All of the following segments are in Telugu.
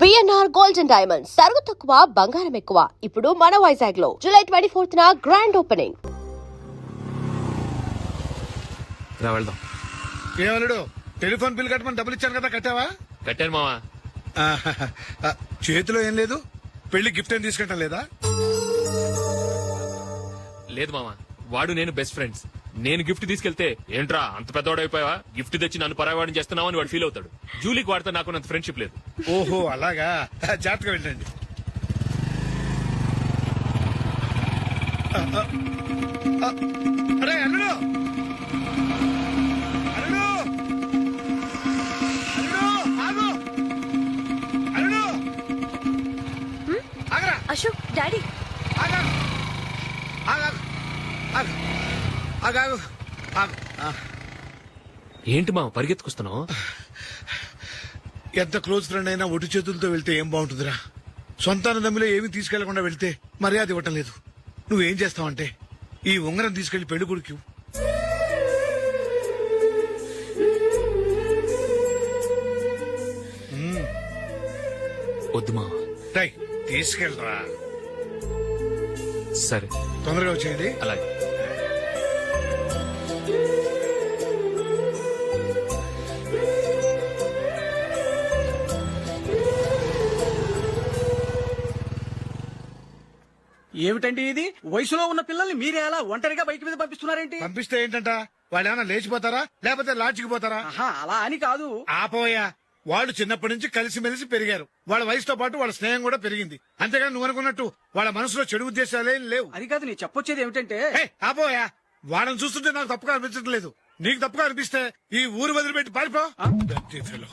పిఎన్ఆర్ గోల్డ్ అండ్ డైమండ్స్ సరుకు తక్కువ బంగారం ఎక్కువ. ఇప్పుడు మన వైజాగ్ లో జూలై 24న గ్రాండ్ ఓపెనింగ్. వెళ్దాం. ఏమన్నాడు? టెలిఫోన్ బిల్ కట్టమని డబ్బులు ఇచ్చాను కదా, కట్టావా? కట్టాను మావా. చేతిలో ఏం లేదు, పెళ్లి గిఫ్ట్ ఏం తీసుకుంటాం లేదా? లేదు మావా, వాడు నేను బెస్ట్ ఫ్రెండ్స్. నేను గిఫ్ట్ తీసుకెళ్తే ఏంట్రా అంత పెద్దవాడు అయిపోయావా, గిఫ్ట్ తెచ్చి నన్ను పరాయవాడిని చేస్తున్నావు అని వాడు ఫీల్ అవుతాడు. జూలీకి వాడితే నాకు అంత ఫ్రెండ్షిప్ లేదు. ఓహో అలాగా, జాగ్రత్తగా వెళ్ళండి. అరే అల్లుడు, అల్లుడు, అల్లుడు, ఆగు, అల్లుడు, ఆగరా, అశోక్ డాడీ ఆగా, ఆగా, ఆగు, ఆగాగు, ఆగు. ఏంటి మావ పరిగెత్తుకొస్తున్నావు? ఎంత క్లోజ్ ఫ్రెండ్ అయినా ఒటి చేతులతో వెళ్తే ఏం బాగుంటుందిరా. సొంతాన దమ్మిలో ఏమీ తీసుకెళ్లకుండా వెళ్తే మర్యాద ఇవ్వటం లేదు. నువ్వేం చేస్తావంటే ఈ ఉంగరం తీసుకెళ్లి పెళ్లి కొడుకు వద్దు మావ. తీసుకెళ్ళరా. సరే తొందరగా వచ్చేయండి. అలాగే. ఏమిటండి ఇది? వయసులో ఉన్న పిల్లల్ని మీరే అలా ఒంటరిగా బయట మీద పంపిస్తున్నారేంటి? పంపిస్తే ఏంటంట, వాళ్ళు ఏమైనా లేచిపోతారా లేకపోతే లాడ్జికి పోతారా? ఆహా, అలా అని కాదు. ఆపోయా, వాళ్ళు చిన్నప్పటి నుంచి కలిసిమెలిసి పెరిగారు. వాళ్ళ వయసుతో పాటు వాళ్ళ స్నేహం కూడా పెరిగింది. అంతేగాని నువ్వు అనుకున్నట్టు వాళ్ళ మనసులో చెడు ఉద్దేశాలేం లేవు. అది కాదు, నేను చెప్పొచ్చేది ఏమిటంటే, ఆపోయా, వాళ్ళని చూస్తుంటే నాకు తప్పుగా అనిపించడం లేదు. నీకు తప్పుగా అనిపిస్తే ఈ ఊరు వదిలిపెట్టి పారిపో. Dirty fellow.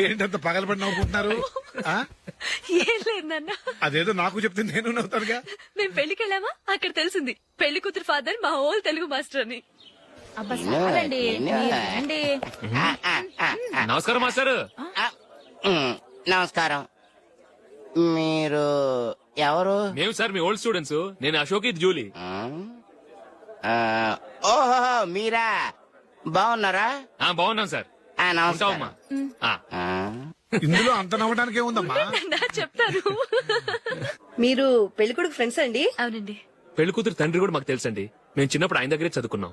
ఏంటంత పగలబడి నవ్వుకుంటున్నారు? ఏం లేదు నాన్న. అదేదో నాకు చెప్తే నేను నవ్వుతానుగా. మేము పెళ్లికి వెళ్ళామా, అక్కడ తెలిసింది పెళ్లి కూతురు ఫాదర్ మా హోల్ తెలుగు మాస్టర్ అని. నమస్కారం మాస్టర్. నమస్కారం. మీరు ఎవరు? మేము సార్ మీ ఓల్డ్ స్టూడెంట్స్. నేను అశోక్, ఇది జూలీ. ఓహో మీరా, బాగున్నారా? బాగున్నాం సార్. నమస్కారం. ఇందులో అంత నవ్వడానికి ఏముందమ్మా? చెప్తాను. మీరు పెళ్లికొడుకు ఫ్రెండ్స్ అండి? అవునండి. పెళ్లి కూతురు తండ్రి కూడా మాకు తెలుసండి. మేము చిన్నప్పుడు ఆయన దగ్గరే చదువుకున్నాం.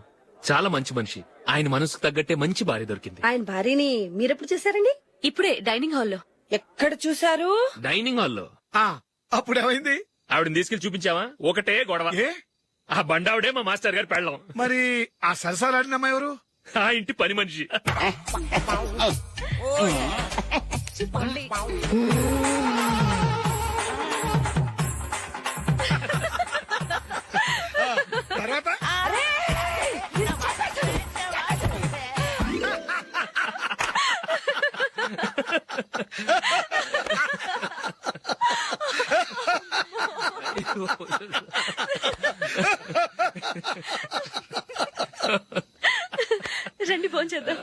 చాలా మంచి మనిషి. ఆయన మనసుకు తగ్గట్టే మంచి భార్య దొరికింది. ఆయన భార్యని మీరెప్పుడు చూసారండి? ఇప్పుడే డైనింగ్ హాల్లో. ఎక్కడ చూసారు? డైనింగ్ హాల్లో. అప్పుడు ఏమైంది? ఆవిడని తీసుకెళ్లి చూపించావా? ఒకటే గొడవ. ఏ ఆ బండావిడే మా మాస్టర్ గారు పెళ్ళం. మరి ఆ సరసాలాడిన అమ్మాయి ఎవరు? ఆ ఇంటి పని మనిషి. తర్వాత రండి భోంచేద్దాం.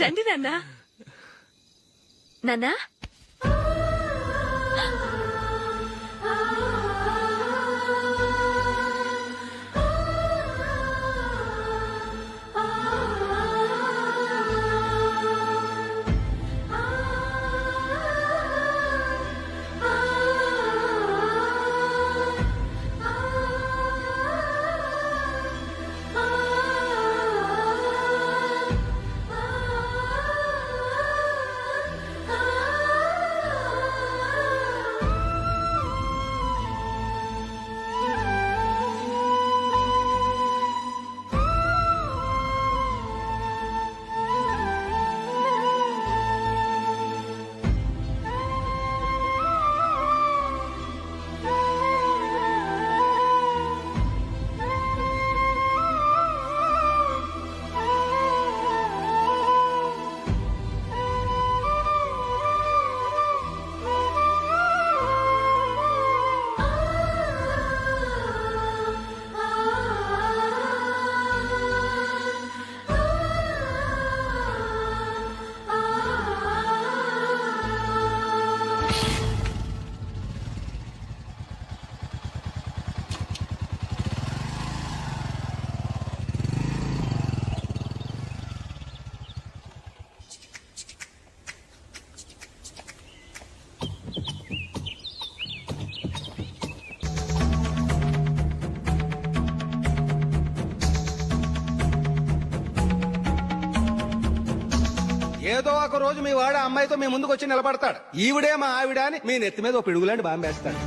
రండి నాన్న. నాన్నా, ఏదో ఒక రోజు మీ వాడు ఆ అమ్మాయితో మీ ముందుకు వచ్చి నిలబడతాడు. ఈవిడే మా ఆవిడ అని మీ నెత్తి మీద ఒక పిడుగులాంటి బాంబేస్తాడు.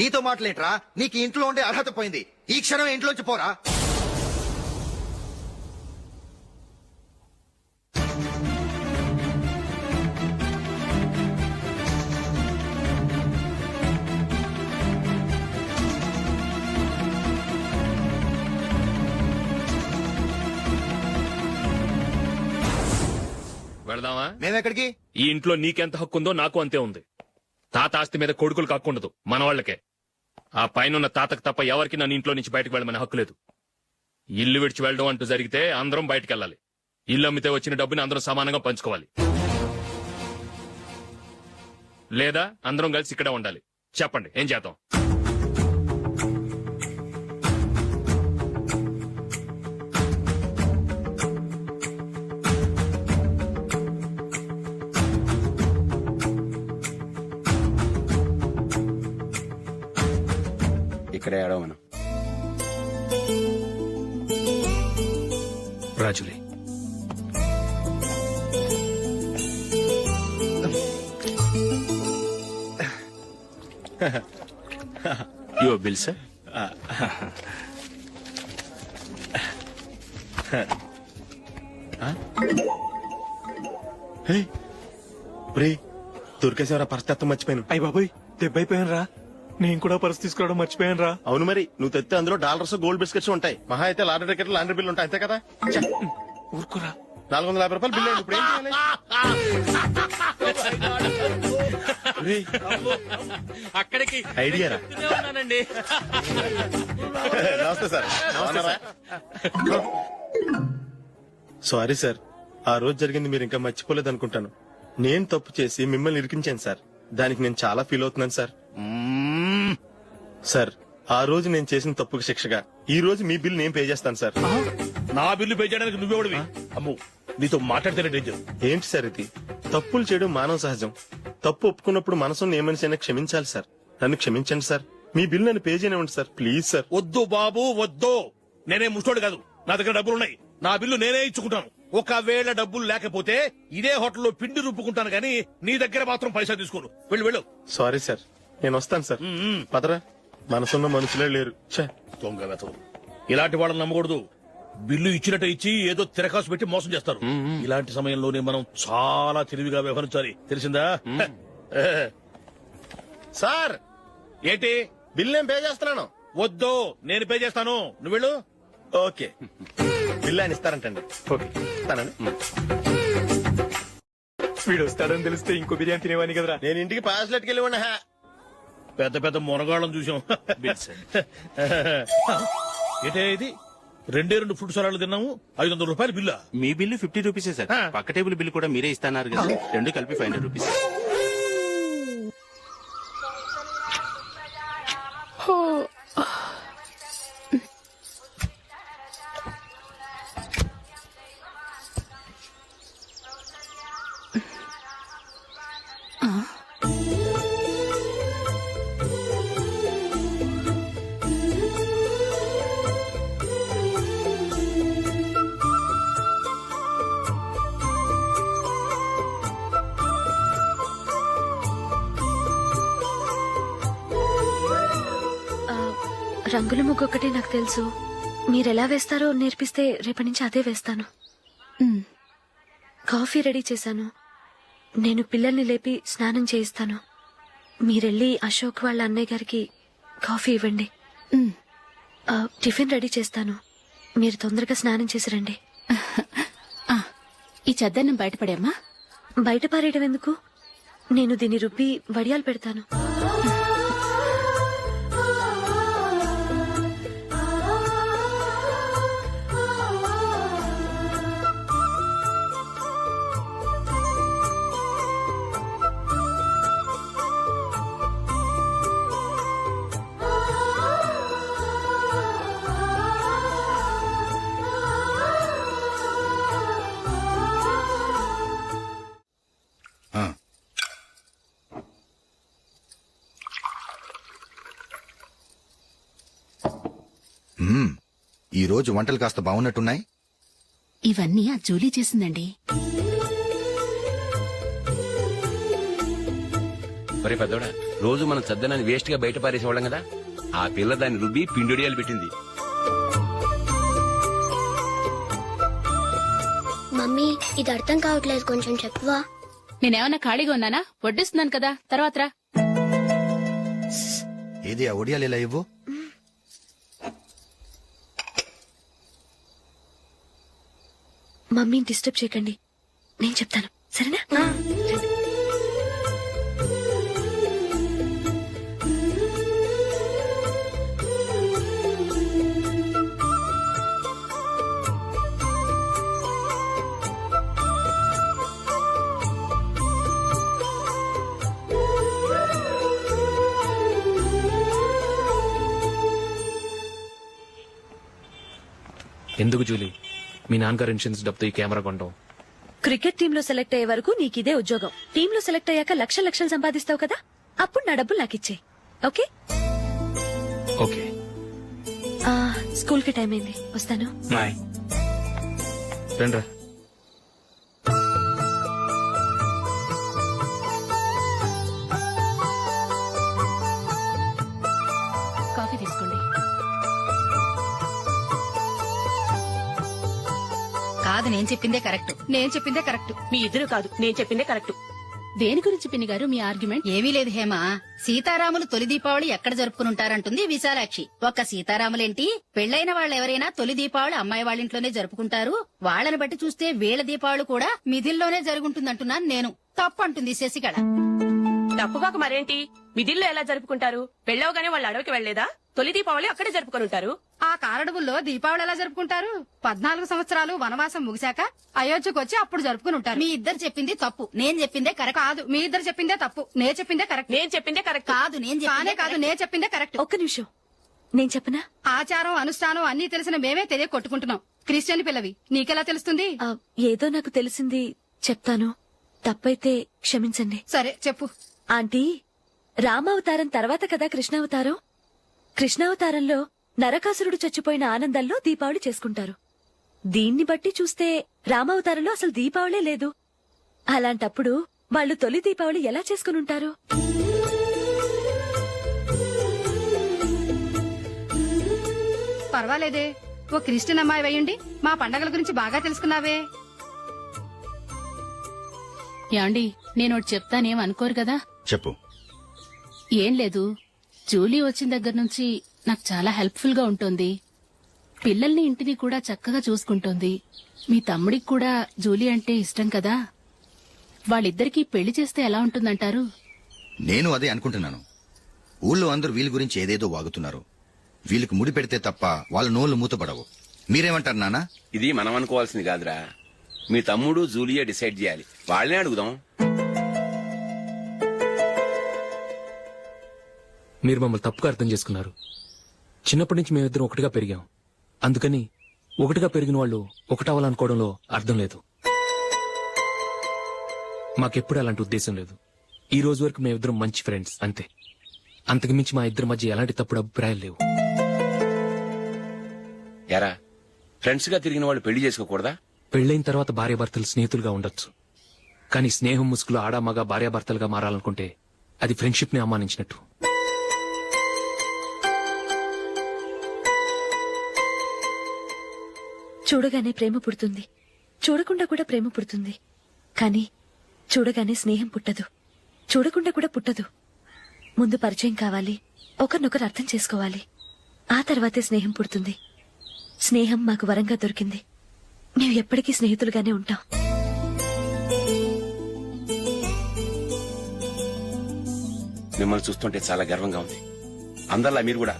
నీతో మాటలేంట్రా? నీకు ఇంట్లో ఉండే అర్హత పోయింది. ఈ క్షణం ఇంట్లోంచి పోరా. వెళదామా? మేమెక్కడికి? ఈ ఇంట్లో నీకెంత హక్కు ఉందో నాకు అంతే ఉంది. తాత ఆస్తి మీద కొడుకులు కాకుండదు, మన వాళ్ళకే. ఆ పైన తాతకు తప్ప ఎవరికి నన్ను ఇంట్లో నుంచి బయటకు వెళ్ళమని హక్కు లేదు. ఇల్లు విడిచి వెళ్ళడం అంటూ జరిగితే అందరం బయటకు వెళ్ళాలి. ఇల్లు అమ్మితే వచ్చిన డబ్బుని అందరం సమానంగా పంచుకోవాలి. లేదా అందరం కలిసి ఇక్కడే ఉండాలి. చెప్పండి, ఏం చేద్దాం? ఇక్కడే ఏడవను. రాజులే, యువర్ బిల్ సార్. దొరికేసేవరా పరిస్థితి మర్చిపోయాను. అయ్య బాబాయ్, దెబ్బైపోయాను రా. నేను కూడా పర్స్ తీసుకురావడం మర్చిపోయాను రా. అవును మరి, నువ్వు తెస్తే అందులో డాలర్స్ గోల్డ్ బిస్కెట్స్ ఉంటాయి. మహా అయితే లాటరీ టికెట్ లాండ్రీ బిల్లు ఉంటాయి, అంతే కదా. ఊరుకురా. 450 రూపాయలు బిల్లు అయింది. ఇప్పుడు ఏం చేయాలి? రేయ్, అక్కడికి ఐడియా రా. ఉన్నానండి. నమస్తే సార్. సారీ సార్, ఆ రోజు జరిగింది మీరు ఇంకా మర్చిపోలేదు అనుకుంటాను. నేను తప్పు చేసి మిమ్మల్ని ఇరికించాను సార్. దానికి నేను చాలా ఫీల్ అవుతున్నాను సార్. సార్, ఆ రోజు నేను చేసిన తప్పుకు శిక్షగా ఈ రోజు మీ బిల్ నేను పే చేస్తాను సార్. నా బిల్లు పే చేయడానికి నువ్వెవడివి? అమ్ము, నీతో మాట్లాడితేనే డేంజర్. ఏంటి సార్ ఇది? తప్పులు చేయడం మానవ సహజం. తప్పు ఒప్పుకున్నప్పుడు మనసును ఏ మనిషి అయినా క్షమించాలి సార్. నన్ను క్షమించండి సార్. మీ బిల్ నన్ను పే చేయనివ్వండి సార్, ప్లీజ్ సార్. వద్దు బాబు, వద్దు. నేనే ముష్టోడు కాదు, నా దగ్గర డబ్బులున్నాయి. నా బిల్లు నేనే ఇచ్చుకుంటాను. ఒకవేళ డబ్బులు లేకపోతే ఇదే హోటల్లో పిండి రుబ్బుకుంటాను గానీ నీ దగ్గర మాత్రం పైసా తీసుకోను. వెళ్ళు వెళ్ళు. సారీ సార్, నేను వస్తాను సార్. పదరా, మనసున్న మనుషులే లేరు. ఛే, దొంగ వెతవు. ఇలాంటి వాళ్ళని నమ్మకూడదు. బిల్లు ఇచ్చినట్టు ఇచ్చి ఏదో తిరకాసు పెట్టి మోసం చేస్తారు. ఇలాంటి సమయంలోనే మనం చాలా తెలివిగా వ్యవహరించాలి, తెలిసిందా? సార్ ఏంటి? బిల్ నేను పే చేస్తున్నాను. వద్దు, నేను పే చేస్తాను, నువ్వు వెళ్ళు. ఓకే, బిల్ ఆయన ఇస్తారంటండి. ఓకే, ఇస్తానండి. వీడు వస్తాడని తెలిస్తే ఇంకో బిర్యానీ తినేవాని కదరా. నేను ఇంటికి పాస్లెట్కి వెళ్ళి ఉన్నా. పెద్ద పెద్ద మునగాళ్ళం చూసాం. ఏంటే ఇది? 2 ఫుడ్ సలాడ్లు తిన్నాము, 500 రూపాయలు బిల్లా? మీ బిల్లు 50 రూపీసే సార్. పక్క టేబుల్ బిల్లు కూడా మీరే ఇస్తున్నారు కదా, రెండు కలిపి 500 రూపీస్. రంగుల ముగ్గు ఒకటే నాకు తెలుసు. మీరెలా వేస్తారో నేర్పిస్తే రేపటి నుంచి అదే వేస్తాను. కాఫీ రెడీ చేశాను. నేను పిల్లల్ని లేపి స్నానం చేయిస్తాను. మీరెళ్ళి అశోక్ వాళ్ళ అన్నయ్య గారికి కాఫీ ఇవ్వండి. టిఫిన్ రెడీ చేస్తాను. మీరు తొందరగా స్నానం చేసి రండి. ఈ చెద్దన్నం బయటపడేమ్మా. బయట పారేయడం ఎందుకు? నేను దీన్ని రుబ్బి వడియాలు పెడతాను. రోజు వంటలు కాస్త బాగున్నట్టున్నాయి. ఇవన్నీ ఆ జూలీ చేసిందండి. మరి పెద్దోడా, రోజు మనం చద్దనాన్ని వేస్ట్ గా బయట పారేసేవాళ్ళం కదా, ఆ పిల్ల దాన్ని రుబ్బి పిండొడియాలు పెట్టింది. మమ్మీ ఇది అర్థం కావట్లేదు, కొంచెం చెప్పువా. నేనేమన్నా ఖాళీగా ఉన్నానా? వడ్డిస్తున్నాను కదా, తర్వాత రా. ఏది ఆ ఒడియాలు ఇలా ఇవ్వు. మమ్మీని డిస్టర్బ్ చేయకండి, నేను చెప్తాను, సరేనా? రండి. ఎందుకు జూలీ, మీ నాన్నగారు ఇన్సూరెన్స్ డబ్బుతో ఈ కెమెరా కొంటాం? క్రికెట్ టీమ్ లో సెలెక్ట్ అయ్యే వరకు నీకిదే ఉద్యోగం. టీమ్ లో సెలెక్ట్ అయ్యాక లక్షలు లక్షలు సంపాదిస్తావు కదా, అప్పుడు నా డబ్బులు నాకు ఇచ్చే. ఓకే? ఓకే. స్కూల్ కి టైం అయింది, వస్తాను. రండ్రా. కాఫీ తీసుకోండి. కాదు, నేను చెప్పిందే కరెక్ట్. నేను చెప్పిందే కరెక్ట్. మీ ఇద్దరు కాదు, నేను చెప్పిందే కరెక్ట్. దేని గురించి పిన్ని గారు మీ ఆర్గ్యుమెంట్? ఏమీ లేదు హేమ, సీతారాములు తొలి దీపావళి ఎక్కడ జరుపుకుంటారంటుంది విశాలాక్షి. ఒక్క సీతారాములేంటి, పెళ్లైన వాళ్ళు ఎవరైనా తొలి దీపావళి అమ్మాయి వాళ్ళ ఇంట్లోనే జరుపుకుంటారు. వాళ్ళని బట్టి చూస్తే వీళ్ళ దీపావళి కూడా మిథిల్లోనే జరుగుంటుందంటున్నాను నేను. తప్పు అంటుంది శశికళ. తప్పుగాక మరేంటి, మిదిల్లో ఎలా జరుపుకుంటారు? పెళ్ళవగానే వాళ్ళు అడవికి వెళ్లేదా? తొలి దీపావళి అక్కడే జరుపుకొని ఉంటారు. ఆ కారడవుల్లో దీపావళి ఎలా జరుపుకుంటారు? 14 సంవత్సరాలు వనవాసం ముగిశాక అయోధ్యకు వచ్చి అప్పుడు జరుపుకుని ఉంటారు. మీ ఇద్దరు చెప్పింది తప్పు, నేను చెప్పిందే కరెక్ట్. కాదు, మీ ఇద్దరు చెప్పిందే తప్పు, నేను చెప్పిందే కరెక్ట్. నేను చెప్పిందే కరెక్ట్. కాదు, కానే కాదు, నేను చెప్పిందే కరెక్ట్. ఒక్క నిమిషం, నేను చెప్పనా? ఆచారం అనుష్ఠానం అన్ని తెలిసిన మేమే తెలియ కొట్టుకుంటున్నాం. క్రిస్టియన్ పిల్లవి, నీకెలా తెలుస్తుంది? ఏదో నాకు తెలిసింది చెప్తాను, తప్పైతే క్షమించండి. సరే చెప్పు. ఆంటీ, రామావతారం తర్వాత కదా కృష్ణావతారం. కృష్ణావతారంలో నరకాసురుడు చచ్చిపోయిన ఆనందంలో దీపావళి చేసుకుంటారు. దీన్ని బట్టి చూస్తే రామావతారంలో అసలు దీపావళే లేదు. అలాంటప్పుడు వాళ్ళు తొలి దీపావళి ఎలా చేసుకునుంటారు? పర్వాలేదే, ఓ క్రిస్టియన్ అమ్మాయి అయ్యుండి మా పండగల గురించి బాగా తెలుసుకున్నావే. యాండి, నేనోటి చెప్తానేం అనుకోరు కదా? చెప్పు. ఏం లేదు, జూలీ వచ్చిన దగ్గర నుంచి నాకు చాలా హెల్ప్ఫుల్ గా ఉంటుంది. పిల్లల్ని ఇంటిని కూడా చక్కగా చూసుకుంటోంది. మీ తమ్ముడికి కూడా జూలీ అంటే ఇష్టం కదా. వాళ్ళిద్దరికీ పెళ్లి చేస్తే ఎలా ఉంటుందంటారు? నేను అదే అనుకుంటున్నాను. ఊళ్ళో అందరూ వీళ్ళ గురించి ఏదేదో వాగుతున్నారు. వీళ్ళకి ముడి పెడితే తప్ప వాళ్ళ నోళ్లు మూతపడవు. మీరేమంటారు నాన్న? ఇది మనం అనుకోవాల్సింది కాదురా, మీ తమ్ముడు జూలియా డిసైడ్ చేయాలి. వాళ్ళనే అడుగుదాం. మీరు మమ్మల్ని తప్పుగా అర్థం చేసుకున్నారు. చిన్నప్పటి నుంచి మేమిద్దరం ఒకటిగా పెరిగాం. అందుకని ఒకటిగా పెరిగిన వాళ్ళు ఒకటవ్వాలనుకోవడంలో అర్థం లేదు. మాకెప్పుడు అలాంటి ఉద్దేశం లేదు. ఈ రోజు వరకు మేమిద్దరం మంచి ఫ్రెండ్స్ అంతే. అంతకుమించి మా ఇద్దరి మధ్య ఎలాంటి తప్పుడు అభిప్రాయాలు లేవు. ఎరా, ఫ్రెండ్స్ గా తిరిగిన వాళ్ళు పెళ్లి చేసుకోకూడదా? పెళ్లైన తర్వాత భార్యాభర్తలు స్నేహితులుగా ఉండొచ్చు. కానీ స్నేహం ముసుగులో ఆడా మగ భార్యాభర్తలుగా మారాలనుకుంటే అది ఫ్రెండ్షిప్ ని అవమానించినట్టు. చూడగానే ప్రేమ పుడుతుంది, చూడకుండా కూడా ప్రేమ పుడుతుంది. కానీ చూడగానే స్నేహం పుట్టదు, చూడకుండా కూడా పుట్టదు. ముందు పరిచయం కావాలి, ఒకరినొకరు అర్థం చేసుకోవాలి, ఆ తర్వాతే స్నేహం పుడుతుంది. స్నేహం మాకు వరంగా దొరికింది. మేము ఎప్పటికీ స్నేహితులుగానే ఉంటాం. మిమ్మల్ని చూస్తుంటే చాలా గర్వంగా ఉంది. అందరిలా మీరు కూడా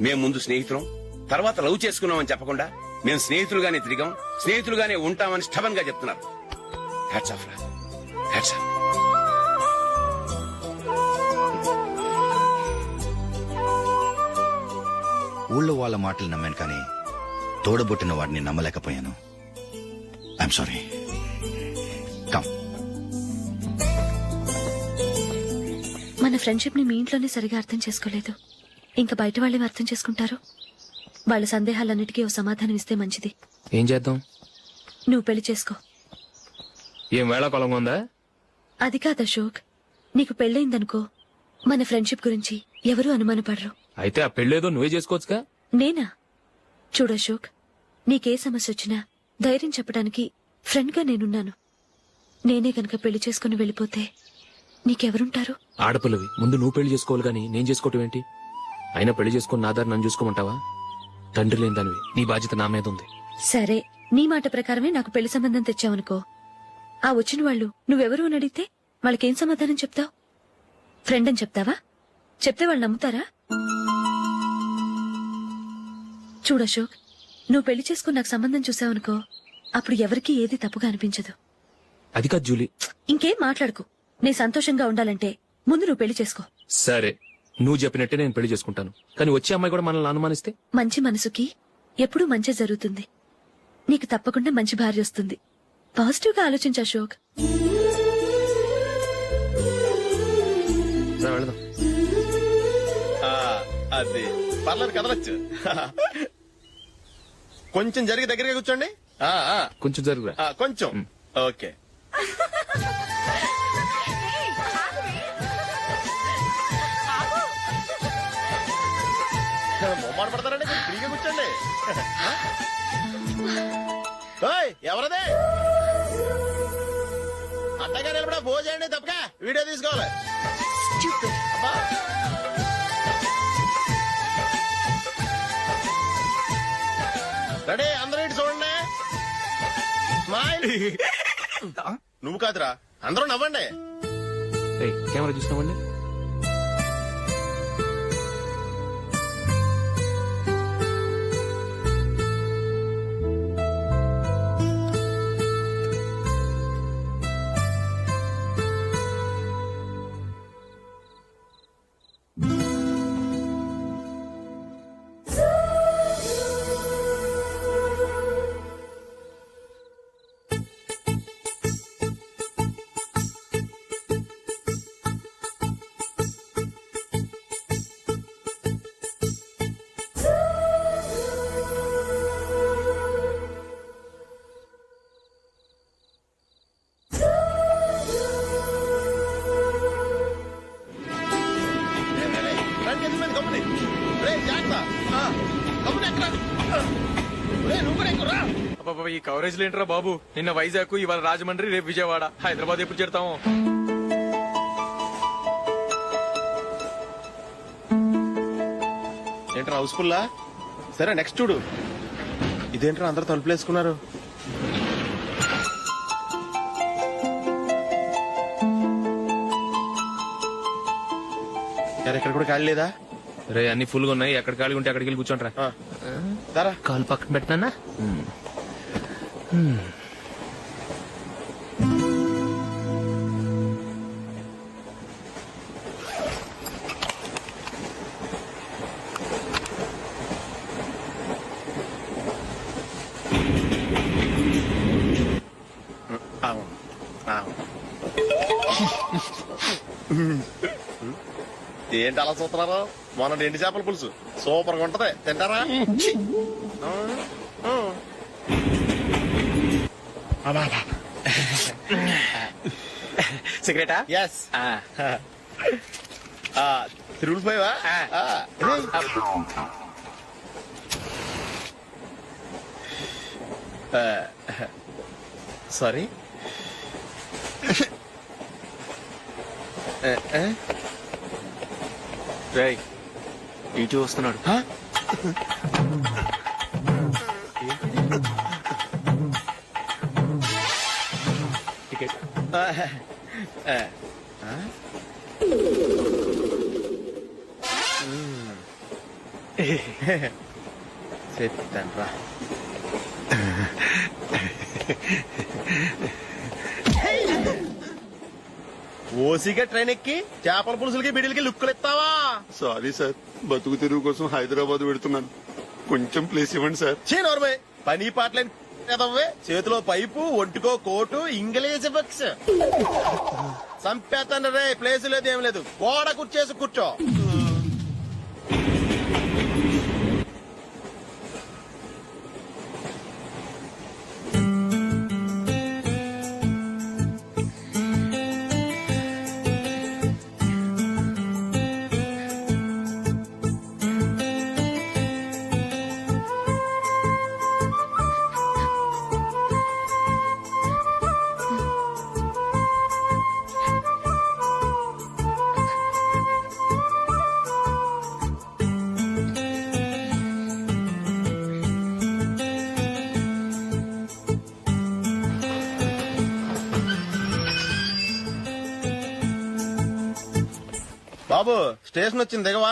మేము ముందు స్నేహితులం, తర్వాత లవ్ చేసుకున్నామని చెప్పకుండా మేము స్నేహితులుగానే తిరిగాం, స్నేహితులుగానే ఉంటామని స్టబన్ గా చెప్తున్నారు. హ్యాట్స్ ఆఫ్ రా, హ్యాట్స్ ఆఫ్. ఊళ్ళో వాళ్ళ మాటలు నమ్మాను కానీ తోడబుట్టిన వాడిని నమ్మలేకపోయాను. I'm sorry. కమ్. మన ఫ్రెండ్షిప్ ని మీ ఇంట్లోనే సరిగా అర్థం చేసుకోలేదు, ఇంకా బయట వాళ్ళేమి అర్థం చేసుకుంటారు? వాళ్ళ సందేహాలన్నిటికీ ఓ సమాధానం ఇస్తే మంచిది. ఏం చేద్దాం? నువ్వు పెళ్లి చేసుకో. ఏం వేళాకొలంగా ఉందా? అది కాదు అశోక్, నీకు పెళ్ళయిందనుకో మన ఫ్రెండ్షిప్ గురించి ఎవరూ అనుమానపడరు. అయితే ఆ పెళ్ళేదో నువ్వే చేసుకోవచ్చుగా. నేనా? చూడు అశోక్, నీకే సమస్య వచ్చినా ధైర్యం చెప్పడానికి ఫ్రెండ్ గా నేనున్నాను. నేనే గనక పెళ్లి చేసుకుని వెళ్ళిపోతే నీకెవరుంటారు? ఆడపిల్లవి ముందు నువ్వు పెళ్లి చేసుకోవాలి గాని నేను చేసుకోవటం ఏంటి? అయినా పెళ్లి చేసుకుని నా దారి నన్ను చూసుకోమంటావా? తండ్రి లేని దానివి, నీ బాధ్యత నా మీద ఉంది. సరే, నీ మాట ప్రకారమే నాకు పెళ్లి సంబంధం తెచ్చావనుకో, ఆ వచ్చిన వాళ్ళు నువ్వెవరు అని అడిగితే వాళ్ళకేం సమాధానం చెప్తావు? ఫ్రెండ్ అని చెప్తావా? చెప్తే వాళ్ళు నమ్ముతారా? చూడు అశోక్, నువ్వు పెళ్లి చేసుకుని నాకు సంబంధం చూసావనుకో, అప్పుడు ఎవరికీ ఏది తప్పుగా అనిపించదు. అది కాదు జూలీ. ఇంకేం మాట్లాడుకు. నేను సంతోషంగా ఉండాలంటే ముందు నువ్వు పెళ్లి చేసుకో. సరే, నువ్వు చెప్పినట్టే నేను పెళ్లి చేసుకుంటాను. కానీ వచ్చే అమ్మాయి కూడా మనల్ని అనుమానిస్తే? మంచి మనసుకి ఎప్పుడూ మంచి జరుగుతుంది. నీకు తప్పకుండా మంచి భార్య వస్తుంది. పాజిటివ్ గా ఆలోచించు అశోక్. రా, వెళదాం. అది పర్లేదు, కదలొచ్చు. కొంచెం జరిగి దగ్గరగా కూర్చోండి. కొంచెం జరుగురా. కొంచెం ఓకే. మొమ్మాట పడతారండి, ఫ్రీగా కూర్చోండి. ఎవరదే అడ్డగా నిలబడా భోజనండి, తప్పగా వీడియో తీసుకోవాలి. అబ్బా. రెడీ, అందరూ ఇటు చూడండి. స్మైల్. నువ్వు కాదురా, అందరూ నవ్వండి. కెమెరా చూసినావండి. ఈ కవరేజ్ లేంట్రా బాబు. నిన్న వైజాగ్, ఇవాళ రాజమండ్రి, రేపు విజయవాడ, హైదరాబాద్ ఎప్పుడు చేరుతాము? ఏంట్రా హౌస్ఫుల్లా? సరే నెక్స్ట్ చూడు. ఇదేంట్రా అందరు తలుపులు వేసుకున్నారు? ఎక్కడ కూడా ఖాళీ లేదా? రే, అన్ని ఫుల్ గా ఉన్నాయి. ఎక్కడ ఖాళీ ఉంటే అక్కడికి వెళ్ళి కూర్చోంటారా. కాలు పక్కన పెట్టినా. ఏంటి అలా చూస్తున్నారు? మొన్న ఎండి చేపల పులుసు సూపర్ గా ఉంటది, తింటారా? సిగరెటా? ఎస్. తిరుగులు పోయావా? సారీ. రేయ్, ఇటు వస్తున్నాడు. టికెట్. చెప్తాను రా. ఓసిగా ట్రైన్ ఎక్కి చేపల పులుసులకి బిడిలకి లుక్కులు ఇస్తావా? సారీ సార్, బతుకు తెరువు కోసం హైదరాబాద్ పెడుతున్నాను. కొంచెం ప్లేస్ ఇవ్వండి సార్. నోర్మే, పని పాటలేని కదవ్వే. చేతిలో పైపు, ఒంటికో కోటు, ఇంగ్లీష్ బుక్స్. సంపేతాను రే. ప్లేస్ లేదు, ఏం లేదు. గోడ కూర్చేసి కూర్చో. బాబు స్టేషన్ వచ్చింది దిగవా?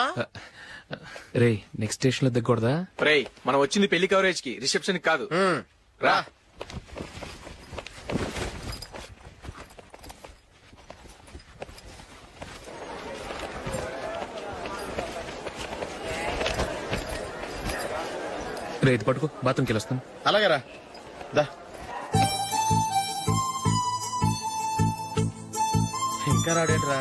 రే నెక్స్ట్ స్టేషన్ లో దిగకూడదా? రేయ్ మనం వచ్చింది పెళ్లి కవరేజ్ కి, రిసెప్షన్ కాదు. రా. రే ఇది పట్టుకో, బాత్రూమ్కి వెళ్ళొస్తాను. అలాగే రా. దా. ఇంకా రాడేంట్రా?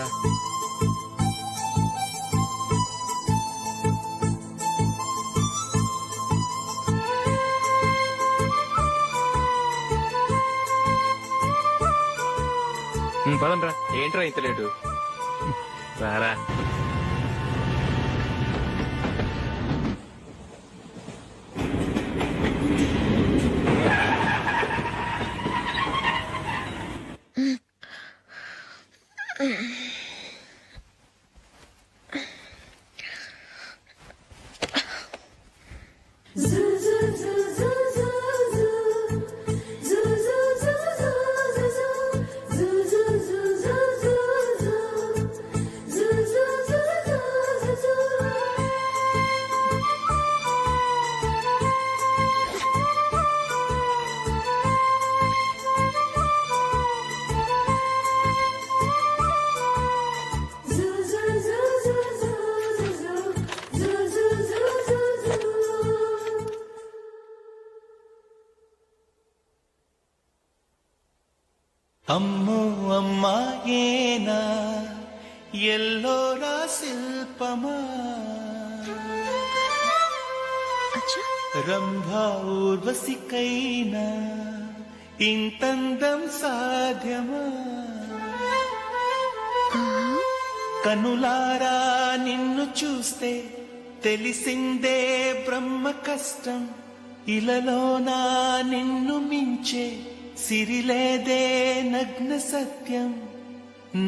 పదండ్రా. ఏంట్రా ఇంత లేటు? రారా. అమ్మో అమ్మాయేనా ఎల్లోరా శిల్పమా రంభా ఊర్వశికైనా ఇంతందం సాధ్యమా కనులారా నిన్ను చూస్తే తెలిసిందే బ్రహ్మ కష్టం ఇలలోనా నిన్ను మించే సిరిలేదే నగ్న సత్యం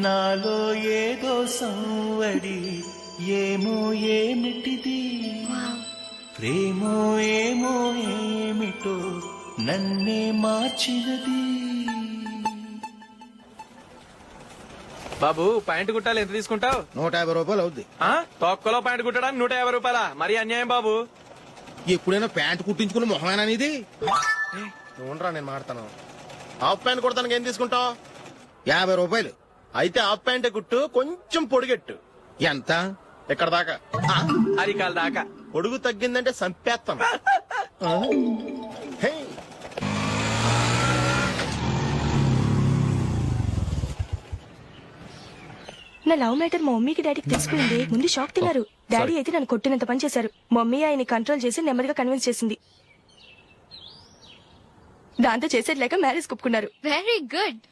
నాలో ఏదో సంవడి ఏమో ఏమిటిది ప్రేమో ఏమో ఏమిటో నన్నే మార్చినది. బాబు ప్యాంటు కుట్టాలి, ఎంత తీసుకుంటావు? 150 రూపాయలు అవుద్ది. తొక్కలో ప్యాంటు కుట్టడానికి 150 రూపాయల? మరి అన్యాయం బాబు. ఎప్పుడైనా ప్యాంటు కుట్టించుకున్న మొహమేనా ఇది? చూడరా నేను మాడతాను. హాఫ్ ప్యాంట్ కుడతానికి ఏం తీసుకుంటావు? 50 రూపాయలు. అయితే హాఫ్ ప్యాంట్ కుట్టు, కొంచెం పొడిగెట్టు. ఎంత? ఇక్కడ దాకా, అరికాల దాకా. పొడుగు తగ్గిందంటే సంపేస్తాం. నా లవ్ మ్యాటర్ మా మమ్మీకి డాడీకి తెలుసుకుంది. ముందు షాక్ తిన్నారు. డాడీ అయితే నన్ను కొట్టినంత పని చేశారు. మమ్మీ ఆయన్ని కంట్రోల్ చేసి నెమ్మదిగా కన్విన్స్ చేసింది. దాంతో చేసేది లేక మ్యారేజ్ ఒప్పుకున్నారు. Very good.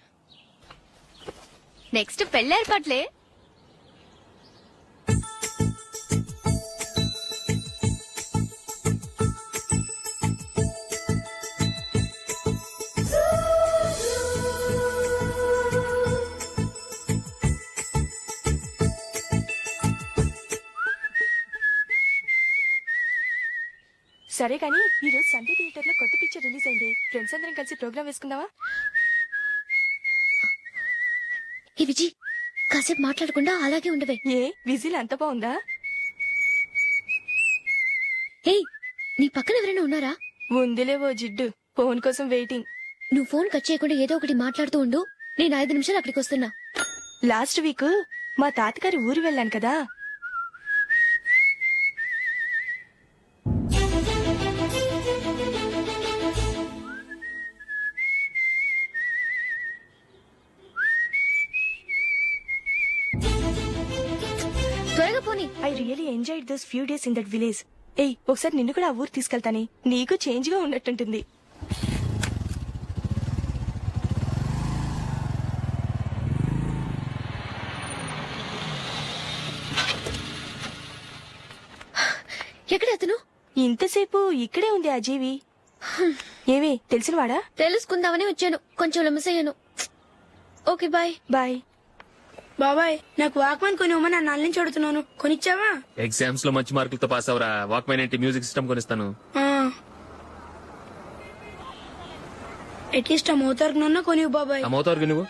నెక్స్ట్ పెళ్లి ఏర్పాట్లే. సరే కానీ ఈ రోజు సండే థియేటర్ లో కొత్త పిక్చర్ రిలీజ్ అయింది. ఫ్రెండ్స్ అందరం కలిసి ప్రోగ్రామ్ వేసుకుందామా? ఈ విజయ్ కాసేపు మాట్లాడకుండా అలాగే ఉండవే. ఏ విజిల్ అంత బాగుందా? ఏయ్ నీ పక్కన ఎవరైనా ఉన్నారా? ఉందిలే ఓ జిడ్డు, ఫోన్ కోసం వెయిటింగ్. నువ్వు ఫోన్ కట్ చేయకుండా ఏదో ఒకటి మాట్లాడుతూ ఉండు. నేను 5 నిమిషాలు అక్కడికి వస్తున్నా. లాస్ట్ వీక్ మా తాతగారి ఊరు వెళ్ళాను కదా. త్వరగా పోనీ. I really enjoyed those few days in that village. ఏయ్ ఒకసారి నిన్ను కూడా ఆ ఊరు తీసుకెళ్తానే, నీకు చేంజ్ గా ఉన్నట్టుంటుంది. ఎక్కడ అతను? ఇంతసేపు ఇక్కడే ఉంది ఆ జీవి. ఏవి తెలిసినవాడా? తెలుసుకుందామని వచ్చాను, కొంచెం లెమసయ్యాను. Okay bye. బాయ్. బాబాయ్ నాకు వాక్మన్ కొనివ్వమని నా నాన్న నుంచి అడుగుతున్నాను, కొనిచ్చావా? ఎగ్జామ్స్ లో మంచి మార్కులతో పాస్ అవరా. వాక్మెన్ ఏంటి, మ్యూజిక్ సిస్టమ్ కొనిస్తాను. అట్లీస్ట్ ఆ మోతార్కు నన్న కొనివ్వు బాబాయ్. ఆ మోతార్కు నువ్వు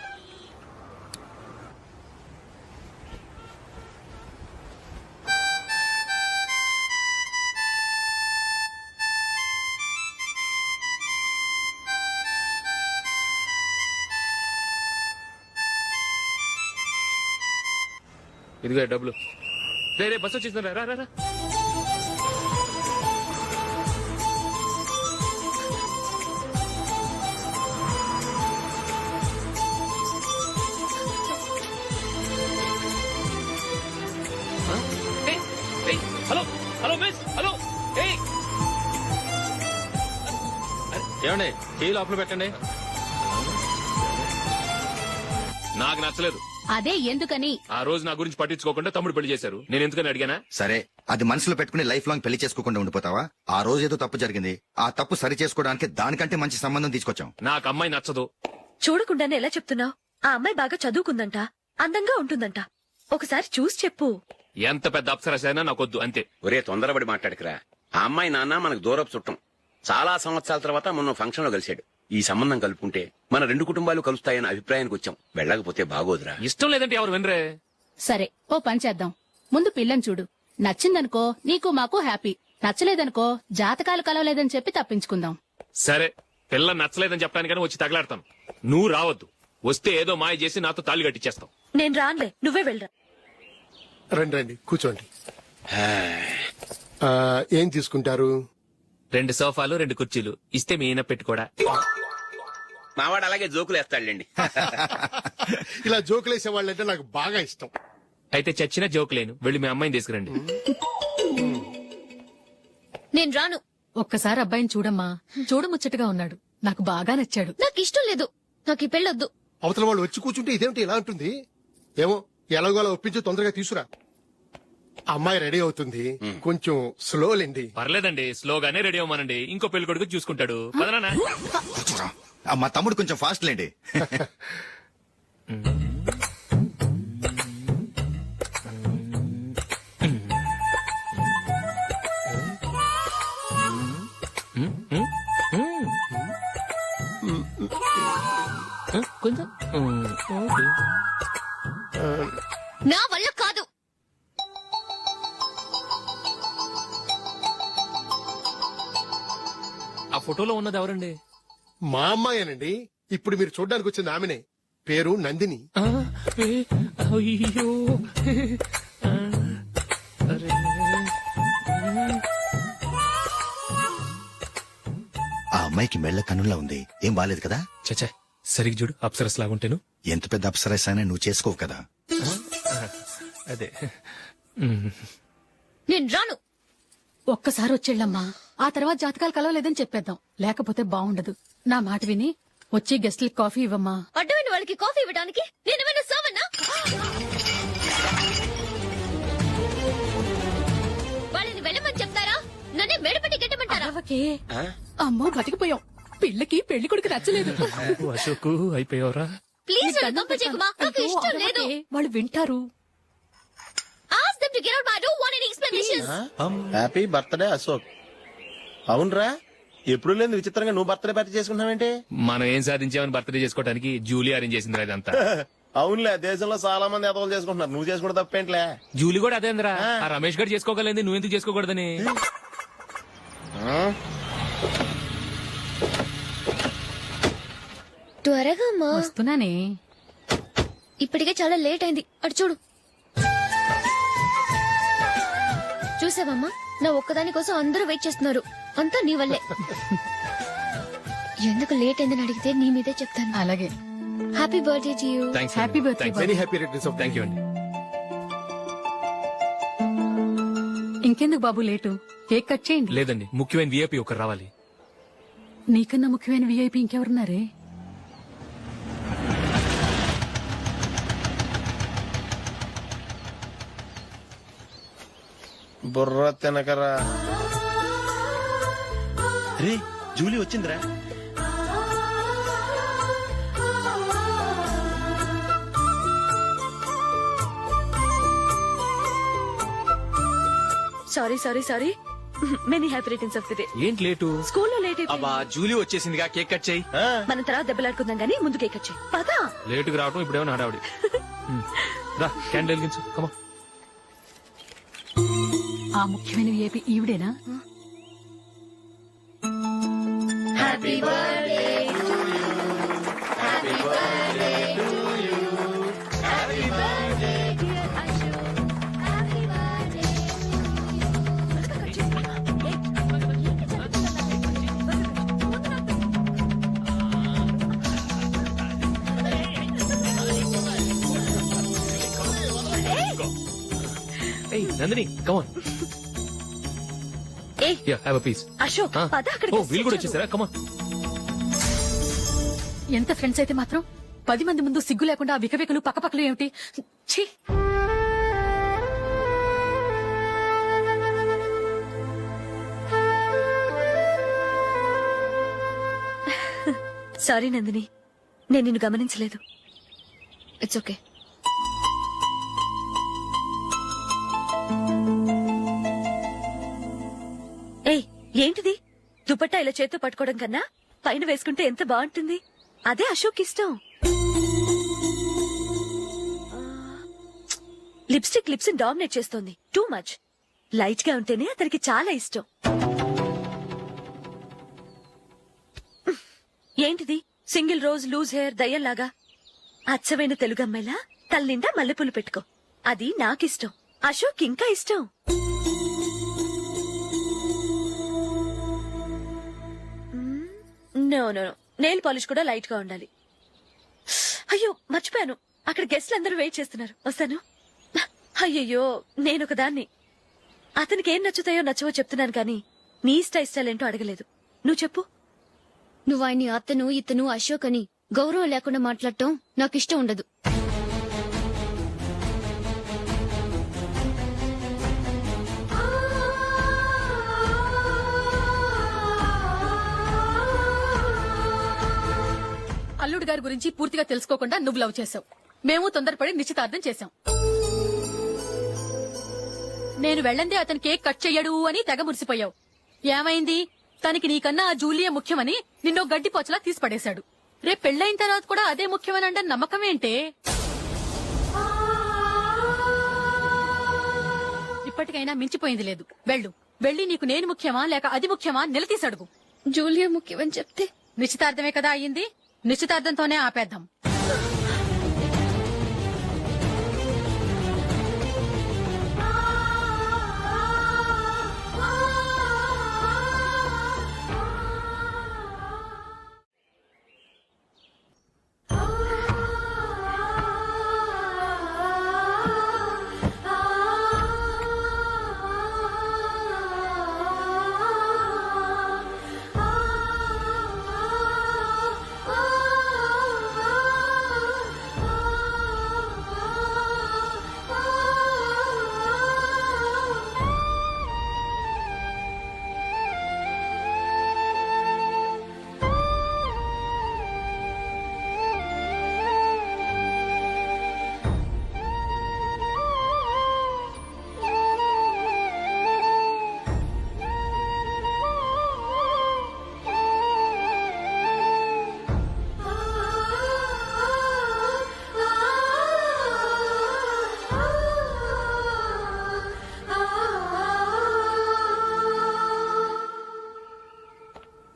ఇదిగో డబ్బులు. రే బస్ వచ్చేసింది, రా రా రా. Hello hello miss, hello. ఏమండి టీ లోపల పెట్టండి. నాకు నచ్చలేదు. అదే ఎందుకని? ఆ రోజు నా గురించి పట్టించుకోకుండా తమ్ముడు పెళ్లి చేశారు. నేను ఎందుకని అడిగానా? సరే, అది మనసులో పెట్టుకుని లైఫ్ లాంగ్ పెళ్లి చేసుకోకుండా ఉండిపోతావా? ఆ రోజు ఏదో తప్పు జరిగింది, ఆ తప్పు సరి చేసుకోవడానికి దానికంటే మంచి సంబంధం తీసుకొచ్చాం. నాకు అమ్మాయి నచ్చదు. చూడకుండానే ఎలా చెప్తున్నావు? ఆ అమ్మాయి బాగా చదువుకుందంట, అందంగా ఉంటుందంట. ఒకసారి చూసి చెప్పు. ఎంత పెద్ద అప్సరసైనా నాకొద్దు, అంతే. ఒరే తొందరపడి మాట్లాడకురా. ఆ అమ్మాయి నాన్న మనకు దూరపు చుట్టం. చాలా సంవత్సరాల తర్వాత మొన్న ఫంక్షన్ లో కలిశాడు. ఈ సంబంధం కలుపుకుంటే మన రెండు కుటుంబాలు కలుస్తాయన్న అభిప్రాయానికి వచ్చాం. వెళ్ళకపోతే బాగోదురా. ఇష్టం లేదంటే ఎవరు వినరే. సరే, ఓ పని చేద్దాం. ముందు పిల్లని చూడు. నచ్చిందనుకో నీకు మాకు హ్యాపీ. నచ్చలేదనుకో జాతకాలు కలవలేదని చెప్పి తప్పించుకుందాం. సరే, పిల్ల నచ్చలేదని చెప్పడానికని వచ్చి తగలాడతాను. నువ్వు రావద్దు. వస్తే ఏదో మాయ చేసి నాతో తాళి కట్టించేస్తావు. నేను రానులే, నువ్వే వెళ్ళరా. రండి రండి కూర్చోండి. ఏం తీసుకుంటారు? 2 సోఫాలు 2 కుర్చీలు ఇస్తే మీ ఈయన పెట్టుకోడా. మావాడు అలాగే జోకులు వేస్తాడులేండి. ఇలా జోకులేసే వాళ్ళంటే నాకు బాగా ఇష్టం. అయితే చచ్చిన జోకులేను. వెళ్ళి మీ అమ్మాయిని తీసుకురండి. నేను రాను. ఒక్కసారి అబ్బాయిని చూడమ్మా. చూడముచ్చటగా ఉన్నాడు. నాకు బాగా నచ్చాడు. నాకు ఇష్టం లేదు. నాకు ఈ పెళ్ళొద్దు. అవతల వాళ్ళు వచ్చి కూర్చుంటే ఇదేమిటి ఇలా ఉంటుంది? ఏమో ఎలాగోలా ఒప్పించి తొందరగా తీసుకురా. అమ్మాయి రెడీ అవుతుంది, కొంచెం స్లో లేండి. పర్లేదండి, స్లోగానే రెడీ అవ్వమానండి. ఇంకో పెళ్లి కొడుకు చూసుకుంటాడు. పదనా. మా తమ్ముడు కొంచెం ఫాస్ట్ లేండి. కొంచెం నా వల్ల కాదు. ఆ ఫోటోలో ఉన్నది ఎవరండి? మా అమ్మాయేనండి. ఇప్పుడు మీరు చూడ్డానికి వచ్చింది ఆమెనే. పేరు నందిని. అయ్యో, ఆ అమ్మాయికి మెళ్ళ కన్నులా ఉంది. ఏం బాలేదు కదా? చచ్చా, సరిగ్గా చూడు. అప్సరస్ లాగుంటేను. ఎంత పెద్ద అప్సరస్ అయినా నువ్వు చేసుకోవు కదా. అదే. నేను రాను. ఒక్కసారి వచ్చేళ్ళమ్మా. ఆ తర్వాత జాతకాలు కలవలేదని చెప్పేద్దాం. లేకపోతే బాగుండదు. నా మాట విని వచ్చి గెస్ట్లకి కాఫీ ఇవ్వమ్మా. అడ్డమైన వాళ్ళకి కాఫీ ఇవ్వడానికి నేనేమైనా సోమన్నా? వాళ్ళని వెళ్ళమని చెప్తారా? నన్నే మేడపట్టి గెట్టమంటారా? అమ్మో బతికిపోయాం. పిల్లకి పెళ్లి కొడుకు నచ్చలేదు. అశోకు అయిపోయావరా? ప్లీజ్ నన్ను కంపు చేయకుమా. నాకు ఇష్టం లేదు. వాళ్ళు వింటారు. Ask them to get out. I don't want any explanations. Happy birthday Ashok. అవునరా, ఎప్పుడు లేదు విచిత్రంగా నువ్వు బర్త్డే పార్టీ చేసుకుంటున్నావేంటి? మనం ఏం సాధించామని బర్త్డే చేసుకోవడానికి జూలీ అరేంజ్ చేసిందిరా ఇదంతా. అవునులే, దేశంలో చాలా మంది ఎదవలు చేసుకుంటున్నారు. నువ్వు చేసుకుంటే తప్పేంట్లే. జూలీ కూడా అదేంద్రా. ఆ రమేష్ గారు చేసుకోగలేదు, నువ్వు ఎందుకు చేసుకోకూడదని. త్వరగా అమ్మా. వస్తున్నానే. ఇప్పటికే చాలా లేట్ అయింది. అటు చూడు. చూసావమ్మా, నా ఒక్కదాని కోసం అందరూ వెయిట్ చేస్తున్నారు. అంతా నీ వల్లే. ఎందుకు లేట్ అయిందని అడిగితే నీ మీదే చెప్తాను. అలాగే. Happy birthday to you. Happy birthday. Very happy returns of. Thank you అండి. ఇంకెందుకు బాబు లేటు? కేక్ కట్ చేయండి. లేదండి, ముఖ్యమైన విఐపి ఒకరు రావాలి. నీకన్నా ముఖ్యమైన విఐపి ఇంకెవరున్నారే? బుర్ర తినకరా. రే జూలీ వచ్చిందిరా. Sorry many happy returns of the day. ఏంటి లేటు? స్కూల్లో లేట్ అబ్బా జూలీ వచ్చేసిందిగా, కేక్ కట్ చేయి. మనం తర్వాత దెబ్బలాడుకుందాం గానీ ముందు కేక్ వచ్చాయి. పదా లేటుగా రావటం ఇప్పుడేమో హడావిడి. రా, క్యాండిల్ వెలిగించు. కమా. ఆ ముఖ్యమైన విఐపి ఈవిడేనా? Happy birthday to you. Happy birthday to you. Happy birthday dear Ashok. Nandini come on a have a piece. Ashok పద అక్కడికి. ఓ వీళ్ళు కూడా వచ్చేసారా? కమాన్. ఎంత ఫ్రెండ్స్ అయితే మాత్రం 10 మంది ముందు సిగ్గు లేకుండా వికవికలు పక్కపక్కలు ఏమిటి? ఛీ! సారీ నందిని, నేను నిన్ను గమనించలేదు. It's okay. ఏయ్ ఏంటిది? దుపట్టా ఇలా చేత్తో పట్టుకోవడం కన్నా పైన వేసుకుంటే ఎంత బాగుంటుంది. అదే అశోక్ ఇష్టం. లిప్స్టిక్ లిప్స్ డామినేట్ చేస్తోంది. Too much. లైట్ గా ఉంటేనే అతనికి చాలా ఇష్టం. ఏంటిది? సింగిల్ రోజ్ లూజ్ హెయిర్ దయ్యంలాగా. అచ్చమైన తెలుగు అమ్మాయిలా తల్లిండా మల్లెపూలు పెట్టుకో. అది నాకిష్టం. అశోక్ ఇంకా ఇష్టం. నో నో నెయిల్ పాలిష్ కూడా లైట్ గా ఉండాలి. అయ్యో మర్చిపోయాను, అక్కడ గెస్ట్లు అందరూ వెయిట్ చేస్తున్నారు. వస్తాను. అయ్యయ్యో నేనొక దాన్ని. అతనికి ఏం నచ్చుతాయో నచ్చవో చెప్తున్నాను కానీ నీ ఇష్టాలేంటో అడగలేదు. నువ్వు చెప్పు. నువ్వు ఆయన్ని అతను ఇతను అశోక్ అని గౌరవం లేకుండా మాట్లాడటం నాకు ఇష్టం ఉండదు. అల్లుడు గారి గురించి పూర్తిగా తెలుసుకోకుండా నువ్వు లవ్ చేసావు. మేము తొందరపడి నిశ్చితార్థం చేశాం. నేను వెళ్ళందే అతను కేక్ కట్ చెయ్యడు అని తెగ మురిసిపోయావు. ఏమైంది? తనకి నీకన్నా ఆ జూలియే ముఖ్యమని నిన్నో గడ్డి పోచలా తీసి పడేశాడు. రేపు పెళ్లైన తర్వాత కూడా అదే ముఖ్యమని అంటే నమ్మకం ఏంటే? ఇప్పటికైనా మించిపోయింది లేదు. వెళ్ళు. వెళ్ళి నీకు నేను ముఖ్యమా లేక అది ముఖ్యమా నిలదీసి అడుగు. జూలియా ముఖ్యమని చెప్తే నిశ్చితార్థమే కదా అయ్యింది. నిశ్చితార్థంతోనే ఆపేద్దాం.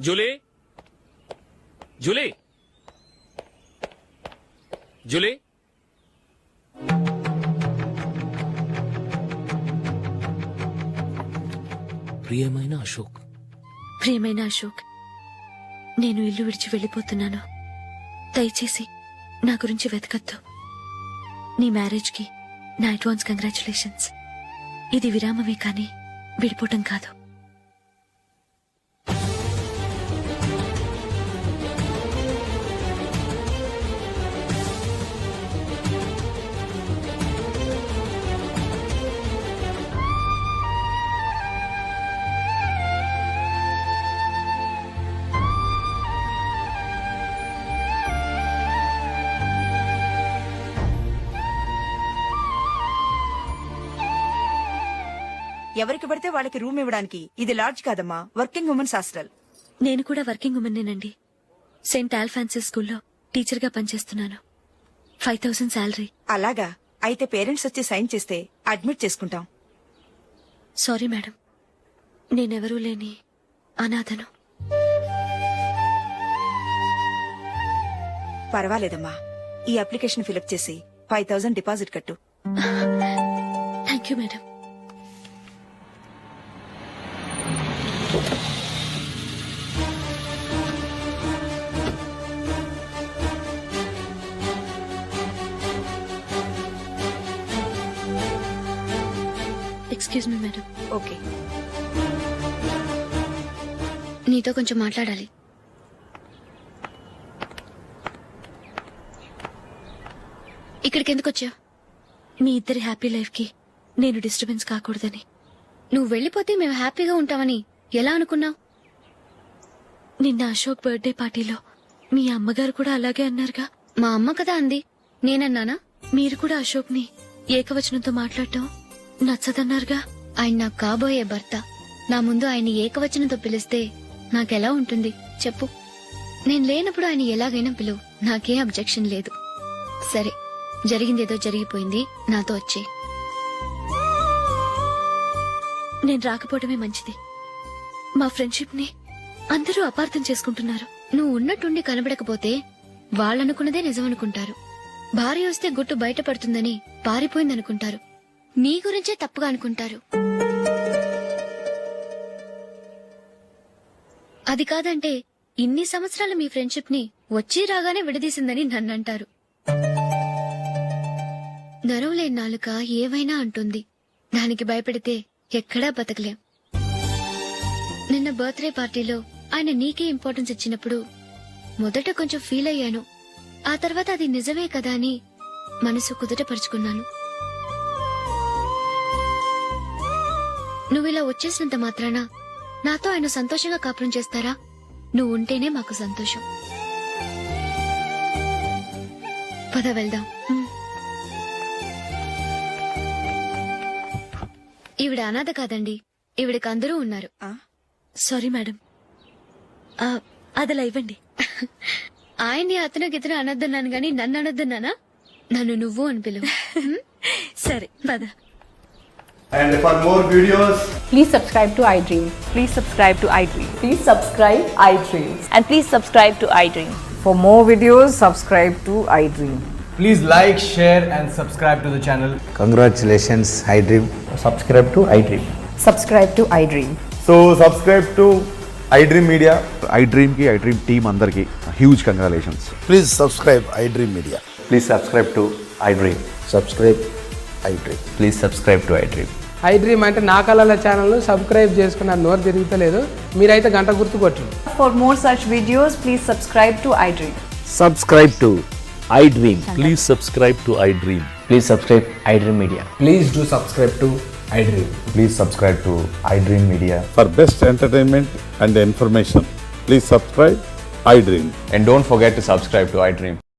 Julie, Julie, Julie. ప్రియమైన అశోక్. ప్రియమైన అశోక్, నేను ఇల్లు విడిచి వెళ్ళిపోతున్నాను. దయచేసి నా గురించి వెతకద్దు. నీ మ్యారేజ్ కి నా అడ్వాన్స్ కంగ్రాచులేషన్స్. ఇది విరామమే కానీ విడిపోవటం కాదు. ఎవరికి పడితే వాళ్ళకి రూమ్ ఇవ్వడానికి ఇది లాడ్జ్ కాదమ్మా, వర్కింగ్ ఉమెన్స్ హాస్టల్. నేను కూడా వర్కింగ్ ఉమెన్నేనండి. సెయింట్ ఆల్ఫాన్సిస్ స్కూల్లో టీచర్ గా పనిచేస్తున్నాను. 5000 శాలరీ. అలాగా? అయితే పేరెంట్స్ వచ్చి సైన్ చేస్తే అడ్మిట్ చేసుకుంటాం. సారీ మేడం, నేనెవరూ లేని అనాథను. పర్వాలేదమ్మా, ఈ అప్లికేషన్ ఫిలప్ చేసి 5000 డిపాజిట్ కట్టు. Thank you madam. Excuse me madam. Okay. నీతో కొంచెం మాట్లాడాలి. ఇక్కడికి ఎందుకు వచ్చావు? మీ ఇద్దరి హ్యాపీ లైఫ్ కి నేను డిస్టర్బెన్స్ కాకూడదని. నువ్వు వెళ్ళిపోతే మేము హ్యాపీగా ఉంటామని ఎలా అనుకున్నావు? నిన్న అశోక్ బర్త్డే పార్టీలో మీ అమ్మగారు కూడా అలాగే అన్నారుగా. మా అమ్మ కదా అంది, నేనన్నానా? మీరు కూడా అశోక్ ని ఏకవచనంతో మాట్లాడటం నచ్చదన్నారుగా. ఆయన నాకు కాబోయే భర్త. నా ముందు ఆయన ఏకవచనంతో పిలిస్తే నాకెలా ఉంటుంది చెప్పు? నేను లేనప్పుడు ఆయన ఎలాగైనా పిలువు, నాకే అబ్జెక్షన్ లేదు. సరే, జరిగిందేదో జరిగిపోయింది, నాతో వచ్చే. నేను రాకపోవడమే మంచిది. మా ఫ్రెండ్షిప్ ని అందరూ అపార్థం చేసుకుంటున్నారు. నువ్వు ఉన్నట్టుండి కనబడకపోతే వాళ్ళనుకున్నదే నిజమనుకుంటారు. భార్య వస్తే గుట్టు బయటపడుతుందని పారిపోయిందనుకుంటారు. నీ గురించే తప్పుగా అనుకుంటారు. అది కాదంటే ఇన్ని సంవత్సరాలు మీ ఫ్రెండ్షిప్ ని వచ్చి రాగానే విడదీసిందని నన్నంటారు. నరవలేని నాలుక ఏవైనా అంటుంది. దానికి భయపడితే ఎక్కడా బతకలేం. నిన్న బర్త్డే పార్టీలో ఆయన నీకే ఇంపార్టెన్స్ ఇచ్చినప్పుడు మొదట కొంచెం ఫీల్ అయ్యాను. ఆ తర్వాత అది నిజమే కదా అని మనసు కుదుటపరుచుకున్నాను. నువ్విలా వచ్చేసినంత మాత్రాన నాతో ఆయన సంతోషంగా కాపురం చేస్తారా? నువ్వు ఉంటేనే మాకు సంతోషం. పద వెళ్దాం. ఈవిడ అనాథ కాదండి, ఈవిడకి అందరూ ఉన్నారు. సారీ మేడం, అదలా ఇవ్వండి. ఆయన్ని అతను గితను అనొద్దన్నాను గాని నన్ను అనొద్దన్నానా? నన్ను నువ్వు అని పిలువు. సరే పద. And for more videos, please subscribe to iDream. Please subscribe to iDream. Please subscribe iDream. And please subscribe to iDream. For more videos, subscribe to iDream. please like, share and subscribe to the channel. Congratulations, iDream. Subscribe to iDream. Subscribe to iDream. So subscribe to iDream Media. iDream ki iDream team andarki huge congratulations. Please subscribe iDream Media. Please subscribe to iDream. Subscribe iDream. Please subscribe to iDream. iDream అంటే నా కళల ఛానల్ సబ్స్క్రైబ్ చేసుకున్న నోరు తిరుగుతలేదు, మీరైతే గంట గుర్తు కొట్టండి. For more such videos, please subscribe to iDream. Subscribe to iDream. Please subscribe to iDream. Please subscribe iDream Media. Please do subscribe to iDream. Please subscribe to iDream Media. For best entertainment and information, please subscribe iDream. And don't forget to subscribe to iDream.